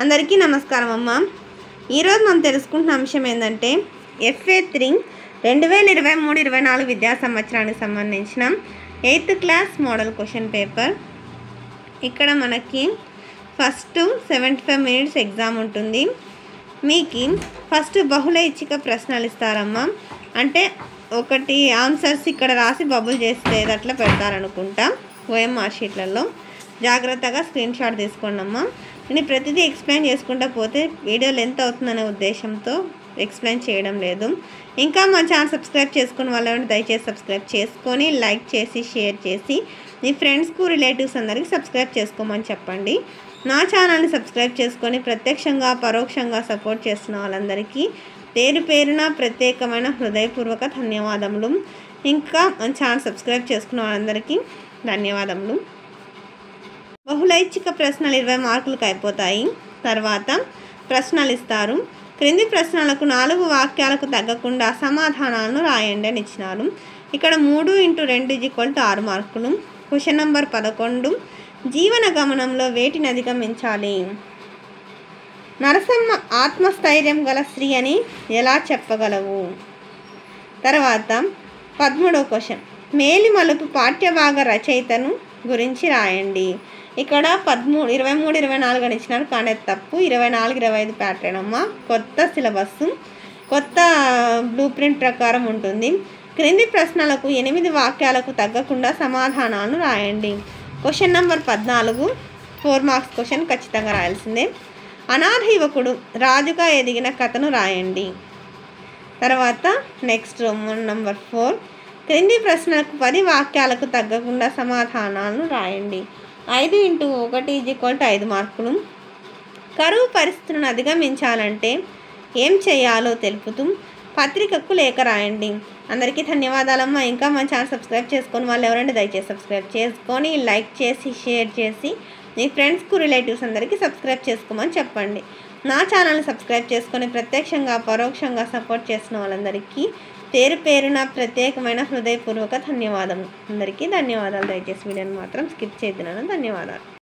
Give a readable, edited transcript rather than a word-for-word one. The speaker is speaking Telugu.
అందరికీ నమస్కారం అమ్మ. ఈరోజు మనం తెలుసుకుంటున్న అంశం ఏంటంటే FA3 2023-24 విద్యా సంవత్సరానికి సంబంధించిన 8th class modal question paper. ఇక్కడ మనకి ఫస్ట్ 75 మినిట్స్ ఎగ్జామ్ ఉంటుంది. మీకు ఫస్ట్ బహుళ ఐచ్ఛిక ప్రశ్నలు ఇస్తారమ్మా. అంటే ఒకటి ఆన్సర్స్ ఇక్కడ రాసి బబుల్ చేస్తే అట్లా పెడతారనుకుంటా OMR షీట్లలో. జాగ్రత్తగా స్క్రీన్ షాట్ తీసుకోండి అమ్మా. నేను ప్రతిదీ ఎక్స్ప్లెయిన్ చేసుకుంటా పోతే వీడియో లెంత్ అవుతుందనే ఉద్దేశంతో ఎక్స్ప్లెయిన్ చేయడం లేదు. ఇంకా మా ఛానల్ సబ్స్క్రైబ్ చేసుకుని వాళ్ళని దయచేసి సబ్స్క్రైబ్ చేసుకొని లైక్ చేసి షేర్ చేసి మీ ఫ్రెండ్స్కు రిలేటివ్స్ అందరికీ సబ్స్క్రైబ్ చేసుకోమని చెప్పండి. నా ఛానల్ని సబ్స్క్రైబ్ చేసుకొని ప్రత్యక్షంగా పరోక్షంగా సపోర్ట్ చేస్తున్న వాళ్ళందరికీ పేరు పేరున ప్రత్యేకమైన హృదయపూర్వక ధన్యవాదములు. ఇంకా మన ఛానల్ సబ్స్క్రైబ్ చేసుకున్న వాళ్ళందరికీ ధన్యవాదములు. బహుళైచ్ఛిక ప్రశ్నలు 20 మార్కులకు అయిపోతాయి. తర్వాత ప్రశ్నలు ఇస్తారు. క్రింది ప్రశ్నలకు 4 వాక్యాలకు తగ్గకుండా సమాధానాలను రాయండి అని ఇచ్చినారు. ఇక్కడ 3 × 2 = 6 మార్కులు. Question number 11. జీవన గమనంలో వేటిని అధిగమించాలి? నరసమ్మ ఆత్మస్థైర్యం గల స్త్రీ అని ఎలా చెప్పగలవు? తర్వాత 13వ క్వశ్చన్. మేలిమలుపు పాఠ్యభాగ రచయితను గురించి రాయండి. ఇక్కడ 23, 24 అని ఇచ్చినారు కానీ తప్పు. 24, 25 ప్యాటర్న్ అమ్మ. కొత్త సిలబస్ కొత్త బ్లూ ప్రింట్ ప్రకారం ఉంటుంది. క్రింది ప్రశ్నలకు 8 వాక్యాలకు తగ్గకుండా సమాధానాలను రాయండి. క్వశ్చన్ నెంబర్ 14 4 మార్క్స్ క్వశ్చన్ ఖచ్చితంగా రాయాల్సిందే. అనాథ యువకుడు రాజుగా ఎదిగిన కథను రాయండి. తర్వాత నెక్స్ట్ నెంబర్ 4. క్రింది ప్రశ్నలకు 10 వాక్యాలకు తగ్గకుండా సమాధానాలను రాయండి. 5 × 1 = 5 మార్కులు. కరువు పరిస్థితులను అధిగమించాలంటే ఏం చేయాలో తెలుపుతూ పత్రికకు లేఖ రాయండి. అందరికీ ధన్యవాదాలమ్మా. ఇంకా మన ఛానల్ సబ్స్క్రైబ్ చేసుకొని వాళ్ళు ఎవరంటే దయచేసి సబ్స్క్రైబ్ చేసుకొని లైక్ చేసి షేర్ చేసి మీ ఫ్రెండ్స్కు రిలేటివ్స్ అందరికీ సబ్స్క్రైబ్ చేసుకోమని చెప్పండి. నా ఛానల్ని సబ్స్క్రైబ్ చేసుకొని ప్రత్యక్షంగా పరోక్షంగా సపోర్ట్ చేసిన వాళ్ళందరికీ పేరు పేరున ప్రత్యేకమైన హృదయపూర్వక ధన్యవాదము. అందరికీ ధన్యవాదాలు. దయచేసి వీడియోని మాత్రం స్కిప్ చేయొద్దు. ధన్యవాదాలు.